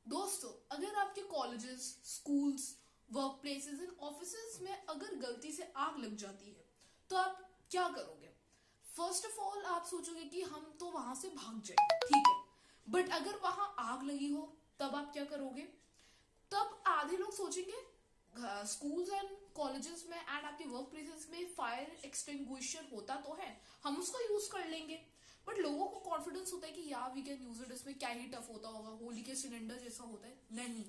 दोस्तों, अगर आपके colleges, schools, work places and offices में अगर गलती से आग लग जाती है तो आप क्या करोगे? फर्स्ट ऑफ ऑल आप सोचोगे कि हम तो वहां से भाग जाएंगे, ठीक है। बट अगर वहां आग लगी हो तब आप क्या करोगे? तब आधे लोग सोचेंगे स्कूल्स एंड कॉलेजेस में एंड आपके वर्क प्लेसेस में फायर एक्सटिंग्विशर होता तो है, हम उसको यूज कर लेंगे। बट लोगों को कॉन्फिडेंस होता है कि या वी कैन यूज इट, इसमें क्या ही टफ होता होगा, होली के सिलेंडर जैसा होता है। नहीं,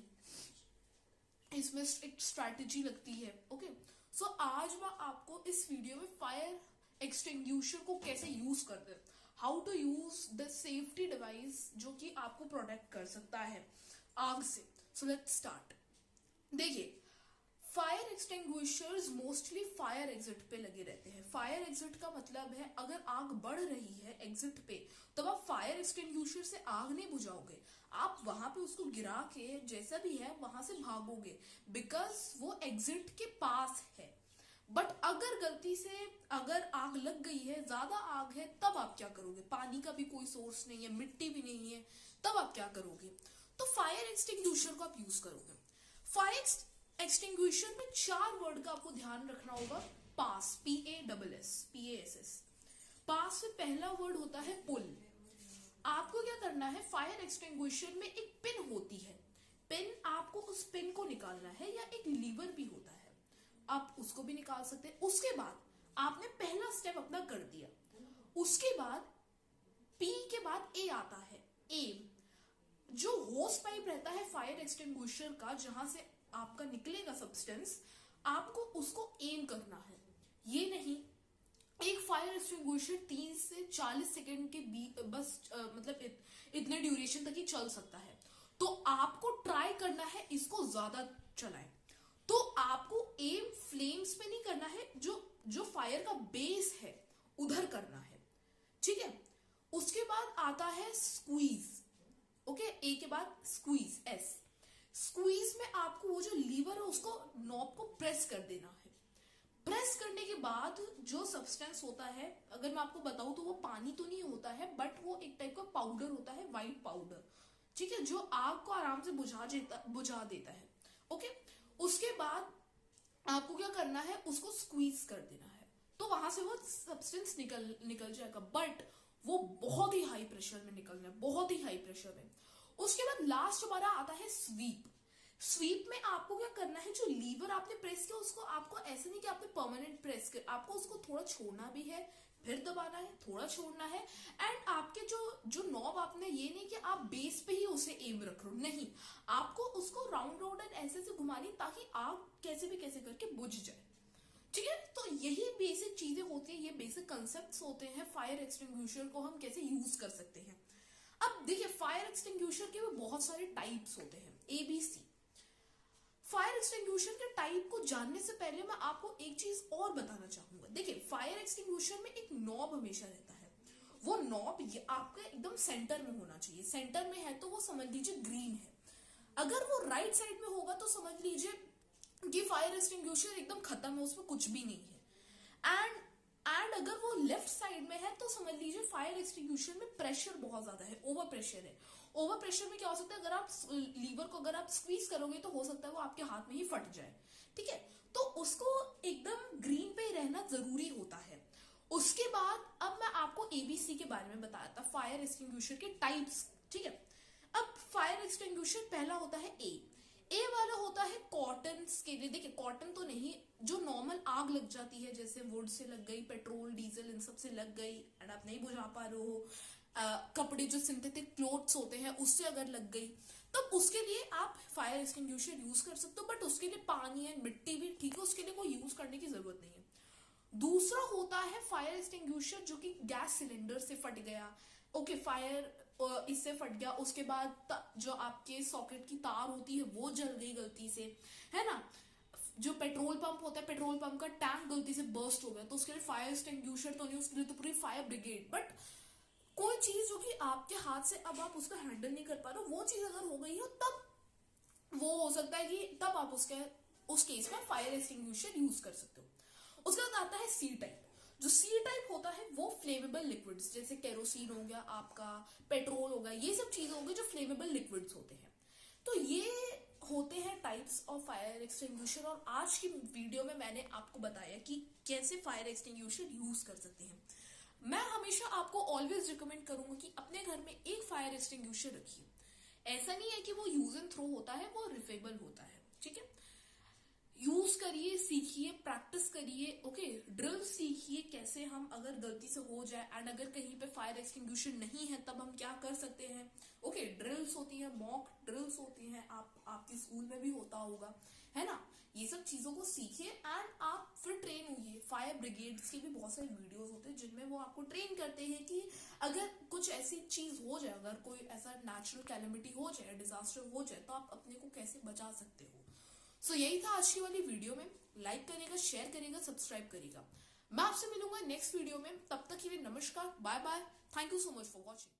इसमें एक स्ट्रैटेजी लगती है। ओके, सो आज मैं आपको इस वीडियो में फायर एक्सटिंग्विशर को कैसे यूज करते हैं, how to use the safety device जो कि आपको प्रोटेक्ट कर सकता है आग से। So let's start. देखिए, fire extinguishers mostly fire exit पे लगे रहते हैं। फायर एग्जिट का मतलब है अगर आग बढ़ रही है एग्जिट पे, तब आप फायर एक्सटिंग्विशर से आग नहीं बुझाओगे, आप वहां पे उसको गिरा के जैसा भी है वहां से भागोगे, बिकॉज वो एग्जिट के पास है। बट अगर गलती से अगर आग लग गई है, ज्यादा आग है, तब आप क्या करोगे? पानी का भी कोई सोर्स नहीं है, मिट्टी भी नहीं है, तब आप क्या करोगे? तो फायर एक्सटिंग्विशर को आप यूज करोगे। फायर एक्सटिंग्विशर में 4 वर्ड का आपको ध्यान रखना होगा। पास, PASS। पास में पहला वर्ड होता है पुल। आपको क्या करना है, फायर एक्सटिंग्विशर में एक पिन होती है, पिन, आपको उस पिन को निकालना है, या एक लीवर भी होता है, आप उसको भी निकाल सकते हैं। उसके बाद आपने पहला स्टेप अपना कर दिया। उसके बाद पी के बाद ए आता है, एम। जो होस पाइप रहता है फायर एक्सटिंग्विशर का, जहां से आपका निकलेगा सब्सटेंस, आपको उसको एम करना है। ये नहीं, एक फायर एक्सटिंग्विशर 30 से 40 सेकेंड के बस मतलब इतने ड्यूरेशन तक ही चल सकता है। तो आपको ट्राई करना है इसको ज्यादा चलाएं। तो आपको एम फ्लेम्स पे नहीं करना है, जो जो फायर का बेस है उधर करना है, ठीक है। उसके बाद आता है स्क्वीज। ओके, ए के बाद स्क्वीज, एस। स्क्वीज में आपको वो जो लीवर है उसको, नॉब को प्रेस कर देना है। प्रेस करने के बाद जो सब्सटेंस होता है, अगर मैं आपको बताऊं तो वो पानी तो नहीं होता है, बट वो एक टाइप का पाउडर होता है, व्हाइट पाउडर, ठीक है, जो आग को आराम से बुझा देता है। ओके, उसके बाद आपको क्या करना है, उसको स्क्वीज कर देना है, तो वहां से वो सब्सटेंस निकल जाएगा। बट वो बहुत ही हाई प्रेशर में निकलना है, बहुत ही हाई प्रेशर में। उसके बाद लास्ट हमारा आता है स्वीप। स्वीप में आपको क्या करना है, जो लीवर आपने प्रेस किया उसको, आपको ऐसे नहीं कि आपने परमानेंट प्रेस कर, आपको उसको थोड़ा छोड़ना भी है, फिर दबाना है, थोड़ा छोड़ना है। एंड आपके जो जो नॉब, आपने ये नहीं कि आप बेस पे ही उसे एम रख रहे हो, नहीं, आपको उसको राउंड राउंड एंड ऐसे से घुमानी, ताकि आग कैसे भी कैसे करके बुझ जाए, ठीक है। तो यही बेसिक चीजें होती है, ये बेसिक कंसेप्ट होते हैं फायर एक्सटिंग्विशर को हम कैसे यूज कर सकते हैं। अब देखिए, फायर एक्सटिंग्विशर के भी बहुत सारे टाइप्स होते हैं, ABC। फायर एक्सटिंग्विशर के टाइप को जानने से पहले मैं आपको एक चीज और बताना चाहूंगा। देखिए, फायर एक्सटिंग्विशर में एक नॉब हमेशा रहता है, वो नॉब ये आपके एकदम सेंटर में होना चाहिए। सेंटर में है तो वो समझ लीजिए ग्रीन है, अगर वो राइट साइड में होगा तो समझ लीजिए कि फायर एक्सटिंग्विशर एकदम खत्म है, उसमें कुछ भी नहीं है। एंड अगर वो लेफ्ट साइड में है तो समझ लीजिए फायर एक्सटिंग्विशर में प्रेशर बहुत ज्यादा है, ओवर प्रेशर है। ओवर प्रेशर में क्या हो सकता है, अगर आप लीवर को अगर आप स्क्वीज करोगे तो हो सकता है वो आपके हाथ में ही फट जाए, ठीक है। तो उसको एकदम ग्रीन पे रहना जरूरी होता है। उसके बाद अब मैं आपको ABC के बारे में बताया था, फायर एक्सटिंग्विशर के टाइप्स, ठीक है। अब फायर एक्सटिंग्विशर पहला होता है ए वाला होता है कॉटन के लिए। देखिए, कॉटन तो नहीं, जो नॉर्मल आग लग जाती है, जैसे वुड से लग गई, पेट्रोल डीजल इन सब से लग गई एंड आप नहीं बुझा पा रहे हो, कपड़े जो सिंथेटिक क्लोथ्स होते हैं उससे अगर लग गई, तब उसके लिए आप फायर एक्सटिंग्विशर यूज कर सकते हो। बट उसके लिए पानी एंड मिट्टी भी ठीक है, उसके लिए कोई यूज करने की जरूरत नहीं है। दूसरा होता है फायर एक्सटिंग्विशर जो कि गैस सिलेंडर से फट गया। ओके, फायर इससे फट गया, उसके बाद जो आपके सॉकेट की तार होती है वो जल गई गलती से, है ना। जो पेट्रोल पंप होता है, पेट्रोल पंप का टैंक गलती से बर्स्ट हो गया, तो उसके लिए फायर एक्सटिंग्विशर तो नहीं, उसके लिए तो पूरी फायर ब्रिगेड। बट कोई चीज जो कि आपके हाथ से अब आप उसका हैंडल नहीं कर पा रहे हो, वो चीज अगर हो गई हो, तब वो हो सकता है कि तब आप उस केस में फायर एक्सटिंग्विशर यूज कर सकते हो। उसके बाद आता है सी टाइप। जो सी टाइप होता है वो फ्लेमेबल लिक्विड्स, जैसे केरोसिन हो गया, आपका पेट्रोल हो गया, ये सब चीजें होंगी जो फ्लेमेबल लिक्विड्स होते हैं। तो होते हैं टाइप्स ऑफ फायर एक्सटिंग्विशर, और आज की वीडियो में मैंने आपको बताया कि कैसे फायर एक्सटिंग्विशर यूज कर सकते हैं। मैं हमेशा आपको ऑलवेज रिकमेंड करूंगा कि अपने घर में एक फायर एक्सटिंग्विशर रखिए। ऐसा नहीं है कि वो यूज एंड थ्रो होता है, वो रिफेबल होता है, ठीक है। यूज करिए, सीखिए, प्रैक्टिस करिए, ओके। ड्रिल सीखिए कैसे हम अगर गलती से हो जाए एंड अगर कहीं पे फायर एक्सटिंग्विशर नहीं है तब हम क्या कर सकते हैं, ओके। ड्रिल्स होती हैं, मॉक ड्रिल्स होती हैं, आपके स्कूल में भी होता होगा, है ना। ये सब चीजों को सीखिए एंड आप फिर ट्रेन होइए। फायर ब्रिगेड्स के भी बहुत सारे वीडियोस होते हैं जिनमें वो आपको ट्रेन करते हैं कि अगर कुछ ऐसी चीज हो जाए, अगर कोई ऐसा नेचुरल कैलेमिटी हो जाए, डिजास्टर हो जाए, तो आप अपने को कैसे बचा सकते हो। सो यही था आज की वाली वीडियो में। लाइक करेगा, शेयर करेगा, सब्सक्राइब करेगा। मैं आपसे मिलूंगा नेक्स्ट वीडियो में, तब तक के लिए नमस्कार, bye bye, thank you so much for watching.